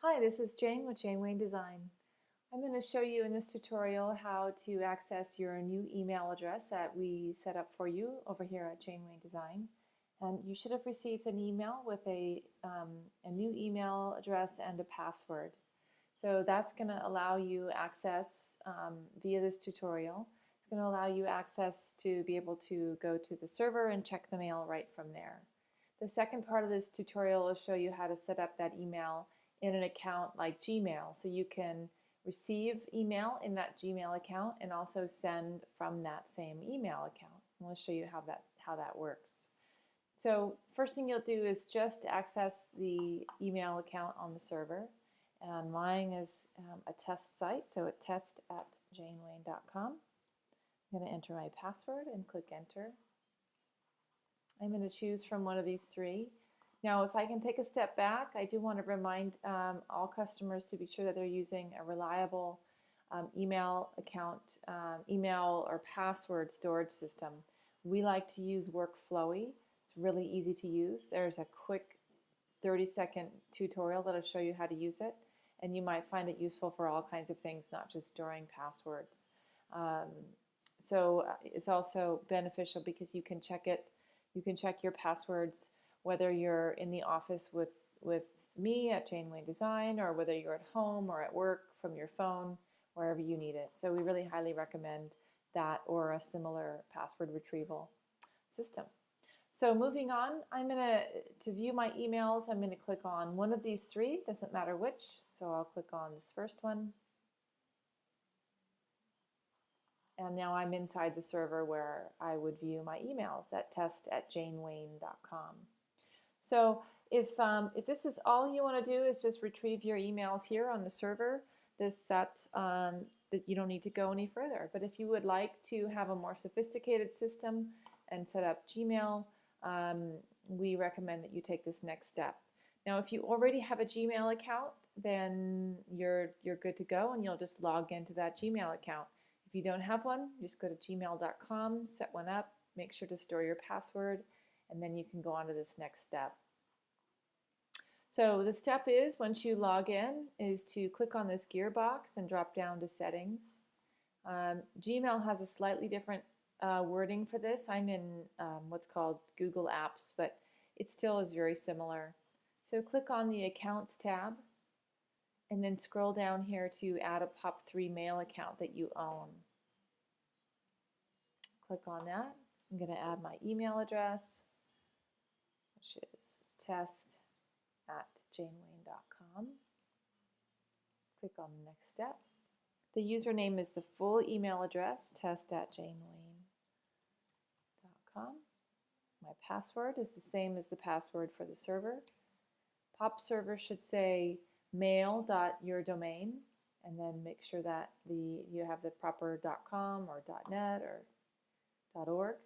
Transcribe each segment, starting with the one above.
Hi, this is Jane with Jayne Design. I'm going to show you in this tutorial how to access your new email address that we set up for you over here at Jayne Design. And you should have received an email with a new email address and a password. So that's going to allow you access via this tutorial. It's going to allow you access to be able to go to the server and check the mail right from there. The second part of this tutorial will show you how to set up that email in an account like Gmail, so you can receive email in that Gmail account and also send from that same email account. And we'll show you how that works. So first thing you'll do is just access the email account on the server, and mine is a test site, so it's test@janewayne.com. I'm going to enter my password and click enter. I'm going to choose from one of these three. Now, if I can take a step back, I do want to remind all customers to be sure that they're using a reliable email account, email or password storage system. We like to use Workflowy. It's really easy to use. There's a quick 30-second tutorial that'll show you how to use it, and you might find it useful for all kinds of things, not just storing passwords. So it's also beneficial because you can check it. You can check your passwords whether you're in the office with me at Jayne Design, or whether you're at home or at work from your phone, wherever you need it. So we really highly recommend that or a similar password retrieval system. So moving on, I'm going to view my emails, I'm going to click on one of these three, doesn't matter which. So I'll click on this first one. And now I'm inside the server where I would view my emails at test@janewayne.com. So if this is all you want to do is just retrieve your emails here on the server, you don't need to go any further. But if you would like to have a more sophisticated system and set up Gmail, we recommend that you take this next step. Now, if you already have a Gmail account, then you're good to go, and you'll just log into that Gmail account. If you don't have one, just go to gmail.com, set one up, make sure to store your password, and then you can go on to this next step. So the step is, once you log in, is to click on this gear box and drop down to settings. Gmail has a slightly different wording for this. I'm in what's called Google Apps, but it still is very similar. So click on the Accounts tab, and then scroll down here to add a POP3 mail account that you own. Click on that. I'm going to add my email address, which is test@janewayne.com. Click on the next step. The username is the full email address, test@janewayne.com. My password is the same as the password for the server. POP server should say mail.yourdomain, and then make sure that you have the proper .com or .net or .org.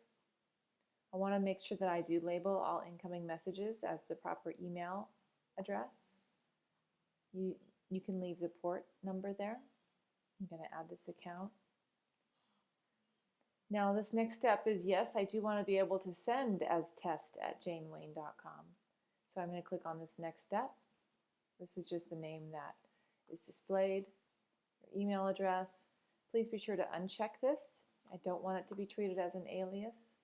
I want to make sure that I do label all incoming messages as the proper email address. You can leave the port number there. I'm going to add this account. Now this next step is, yes, I do want to be able to send as test@janewayne.com. So I'm going to click on this next step. This is just the name that is displayed, your email address. Please be sure to uncheck this. I don't want it to be treated as an alias.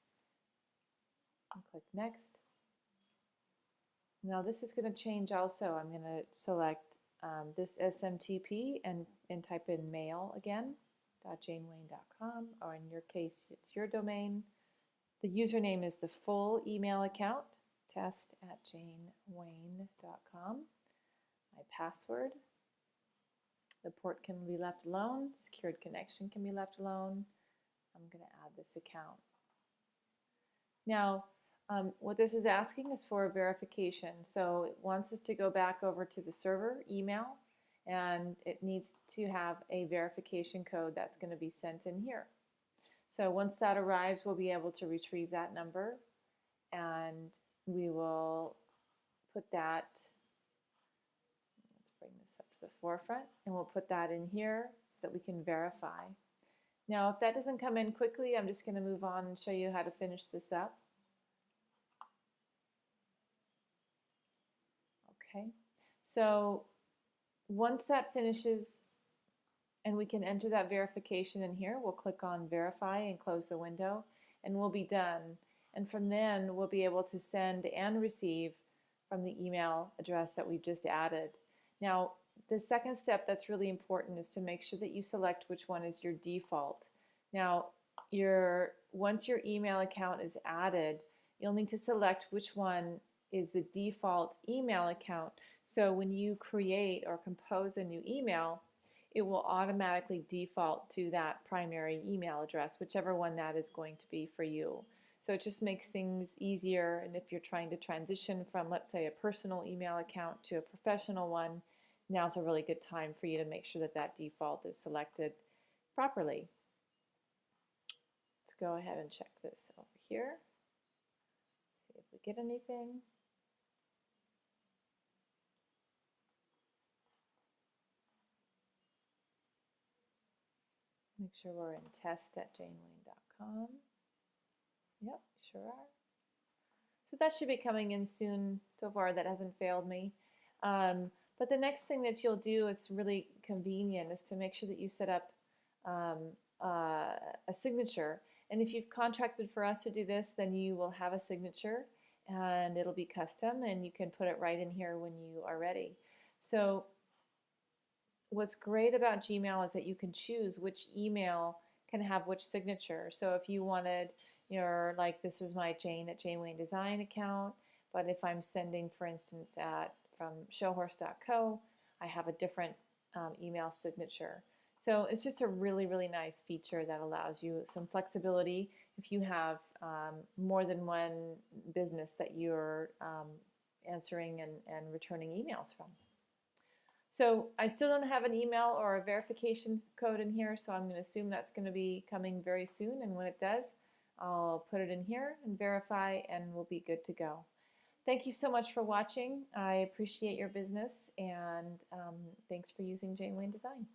And click next. Now this is going to change also. I'm going to select this SMTP and type in mail again, .janewayne.com, or in your case, it's your domain. The username is the full email account, test@janewayne.com. My password. The port can be left alone. Secured connection can be left alone. I'm going to add this account. Now, what this is asking is for a verification. So it wants us to go back over to the server email, and it needs to have a verification code that's going to be sent in here. So once that arrives, we'll be able to retrieve that number, and we will put that, let's bring this up to the forefront, and we'll put that in here so that we can verify. Now, if that doesn't come in quickly, I'm just going to move on and show you how to finish this up. Okay, so once that finishes and we can enter that verification in here, we'll click on verify and close the window and we'll be done. And from then we'll be able to send and receive from the email address that we've just added. Now, the second step that's really important is to make sure that you select which one is your default. Now, once your email account is added, you'll need to select which one is the default email account. So when you create or compose a new email, it will automatically default to that primary email address, whichever one that is going to be for you. So it just makes things easier, and if you're trying to transition from, let's say, a personal email account to a professional one, now's a really good time for you to make sure that that default is selected properly. Let's go ahead and check this over here. See if we get anything. Make sure we're in test@janewayne.com. Yep, sure are. So that should be coming in soon. So far, that hasn't failed me. But the next thing that you'll do is really convenient is to make sure that you set up a signature. And if you've contracted for us to do this, then you will have a signature and it'll be custom and you can put it right in here when you are ready. So what's great about Gmail is that you can choose which email can have which signature. So if you wanted like this is my Jayne at Jayne Wayne Design account, but if I'm sending, for instance, from showhorse.co, I have a different email signature. So it's just a really, really nice feature that allows you some flexibility if you have more than one business that you're answering and returning emails from. So I still don't have an email or a verification code in here, so I'm going to assume that's going to be coming very soon, and when it does, I'll put it in here and verify and we'll be good to go. Thank you so much for watching. I appreciate your business and thanks for using Jayne Wayne Design.